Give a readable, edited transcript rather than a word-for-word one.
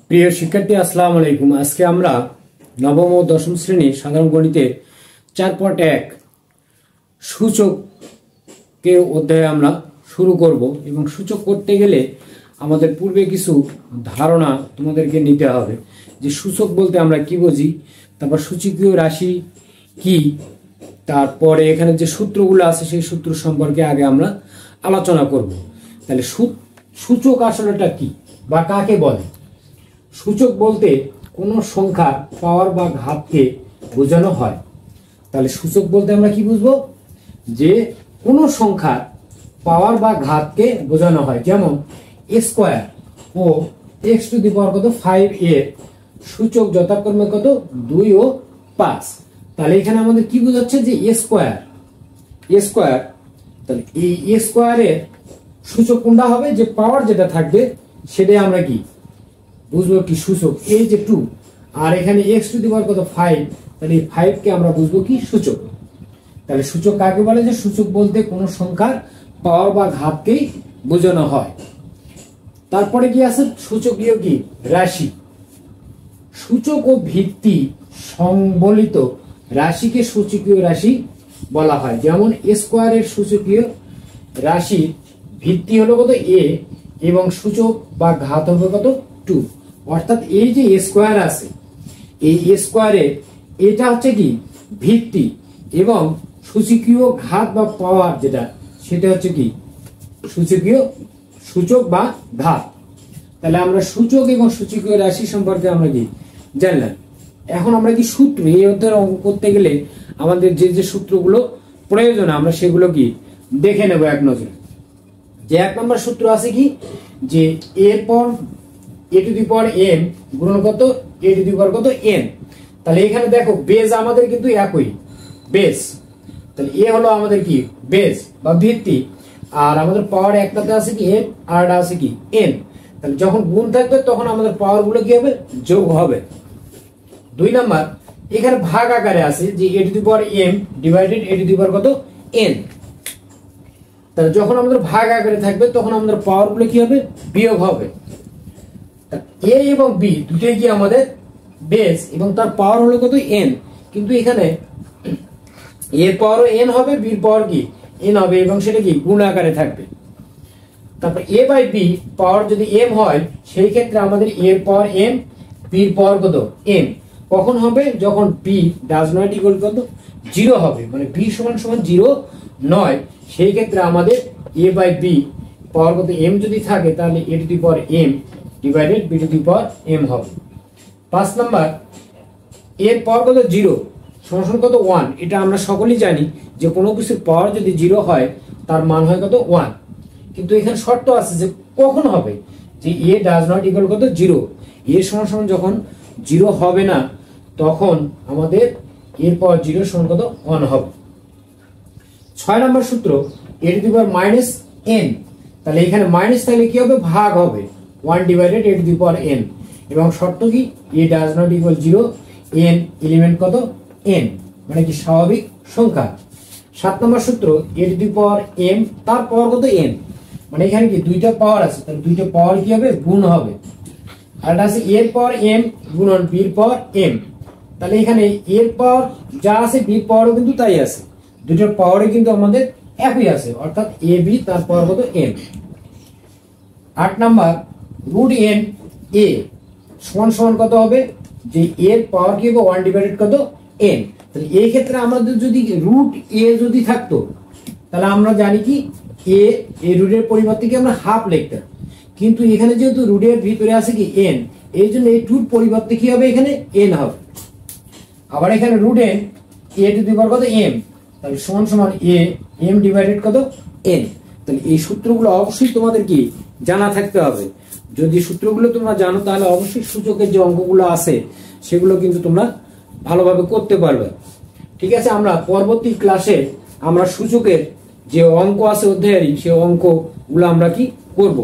প্রিয় শিক্ষার্থী, আসসালামু আলাইকুম। আজকে আমরা নবম ও দশম শ্রেণী সাধারণ গণিতের 4.1 সূচকের অধ্যায় আমরা শুরু করব এবং সূচক করতে গেলে আমাদের পূর্বে কিছু ধারণা তোমাদেরকে নিতে হবে যে সূচক বলতে আমরা কি বুঝি, তারপর সূচকীয় রাশি কি, তারপরে এখানে যে সূত্রগুলো আছে সেই সূত্র সম্পর্কে আগে আমরা আলোচনা করব। তাহলে সূচক আসলেটা কি বা কাকে বলে? সূচক বলতে কোনো সংখ্যা পাওয়ার বা ঘাতকে বোঝানো হয়। তাহলে সূচক বলতে আমরা কি বুঝবো? যে কোনো সংখ্যা পাওয়ার বা ঘাতকে বোঝানো হয়। যেমন স্কোয়ার ও এক্স টু দি পাওয়ার কত 5 এর সূচক যথাক্রমে কত 2 ও 5। তাহলে এখানে আমাদের কি বোঝাচ্ছে যে স্কোয়ার। তাহলে এই স্কোয়ারের সূচক কোনটা হবে? যে পাওয়ার যেটা থাকবে সেটাই আমরা কি বুঝবো কি সূচক। এই যে 2 আর এখানে এক্স টু দি পাওয়ার কত 5, তাহলে এই 5 কে আমরা বুঝবো কি সূচক। তাহলে সূচক কাকে বলে? যে সূচক বলতে কোনো সংখ্যার পাওয়ার বা ঘাতকেই বোঝানো হয়। তারপরে কি আছে? সূচকীয় কি রাশি। সূচক ও ভিত্তি সংবলিত রাশিকে সূচকীয় রাশি বলা হয়। যেমন স্কোয়ারের সূচকীয় রাশি ভিত্তি হলো কত a এবং সূচক বা ঘাত হবে কত 2। অর্থাৎ এই যে স্কোয়ার আছে, এই স্কোয়ারে এটা হচ্ছে কি ভিত্তি এবং সূচকীয় ঘাত বা পাওয়ার যেটা সেটা হচ্ছে কি সূচকীয় সূচক বা ঘাত। তাহলে আমরা সূচক এবং সূচকীয় রাশি সম্পর্কে আমরা কি জানলাম। এখন আমরা কি সূত্র এই অধ্যায়ের অঙ্ক করতে গেলে আমাদের যে যে সূত্রগুলো প্রয়োজন আমরা সেগুলো কি দেখে নেব এক নজরে। যে 1 নম্বর সূত্র আছে কি যে এর পর a to the power m গুণন কত a টু দি পাওয়ার কত n। তাহলে এখানে দেখো বেজ আমাদের কিন্তু একই বেজ। তাহলে a হলো আমাদের কি বেজ বা ভিত্তি, আর আমাদের পাওয়ার একটাতে আছে কি m আরটা আছে কি n। তাহলে যখন গুণ থাকবে তখন আমাদের পাওয়ার গুলো কি হবে? যোগ হবে। 2 নাম্বার এখানে ভাগ আকারে আছে যে a to the power m divided a to the power কত n। তাহলে যখন আমাদের ভাগ আকারে থাকবে তখন আমাদের পাওয়ার গুলো কি হবে? বিয়োগ হবে। a এবং b দুটোই কি আমাদের বেস এবং তার পাওয়ার হলো কত n, কিন্তু এখানে এর পাওয়ারও n হবে, b এর পাওয়ার কি n হবে এবং সেটা কি গুণ আকারে থাকবে। তারপর a বাই b পাওয়ার যদি m হয় সেই ক্ষেত্রে আমাদের a এর পাওয়ার m, b এর পাওয়ার কত m। কখন হবে? যখন b ডাজ নট ইকুয়াল কত 0 হবে, মানে b সমান সমান 0 নয়, সেই ক্ষেত্রে আমাদের a বাই b পাওয়ার কত m যদি থাকে তাহলে a to the power m divided b two the power m হবে। 5 নাম্বার এর পাওয়ার কত 0 সমান কত 1। এটা আমরা সকলেই জানি যে কোনো কিছুর পাওয়ার যদি 0 হয় তার মান হয় কত 1, কিন্তু এখানে শর্ত আছে যে কখন হবে? যে a ডাজ নট ইকুয়াল কত 0, a সমান সমান যখন 0 হবে না তখন আমাদের এর পাওয়ার 0 সমান কত 1 হবে। 6 নম্বর সূত্র a to the power minus n। তাহলে এখানে মাইনাস থাকলে কি হবে? ভাগ হবে 1 divided a to the power n এবং শর্ত কি a does not equal 0, n element কত n, মানে কি স্বাভাবিক সংখ্যা। 7 নম্বর সূত্র a to the power m তার পাওয়ার কত n, মানে এখানে কি দুইটা পাওয়ার আছে, তাহলে দুইটা পাওয়ার কি হবে? গুণ হবে। আর এটা আছে এর পাওয়ার m গুণন b এর পাওয়ার m। তাহলে এখানে এর পাওয়ার যা আছে b এর পাওয়ারও কিন্তু তাই আছে, দুইটার পাওয়ারে কিন্তু আমাদের একই আছে, অর্থাৎ a b তার পাওয়ার কত m। 8 number root n a সমান সমান কত হবে? যে এর পাওয়ার কি হবে 1 ডিভাইডেড কত n। তাহলে এই ক্ষেত্রে আমাদের যদি রুট a যদি থাকতো তাহলে আমরা জানি কি a এই রুটের পরিবর্তে কি আমরা হাফ লিখতাম, কিন্তু এখানে যেহেতু রুটের ভিতরে আছে কি n, এই জন্য এই 2 পরিবর্তে কি হবে? এখানে n হবে। আবার এখানে root n a to the power কত m, তাহলে সমান সমান a m ডিভাইডেড কত n। তাহলে এই সূত্রগুলো অবশ্যই তোমাদের কি জানা থাকতে হবে। যদি সূত্রগুলো তোমরা জানো তাহলে অবশ্যই সূচকের যে অঙ্কগুলো আছে সেগুলো কিন্তু তোমরা ভালোভাবে করতে পারবে। ঠিক আছে, আমরা পরবর্তী ক্লাসে আমরা সূচকের যে অঙ্ক আছে অধ্যায়েরই সেই অঙ্কগুলো আমরা কি করব।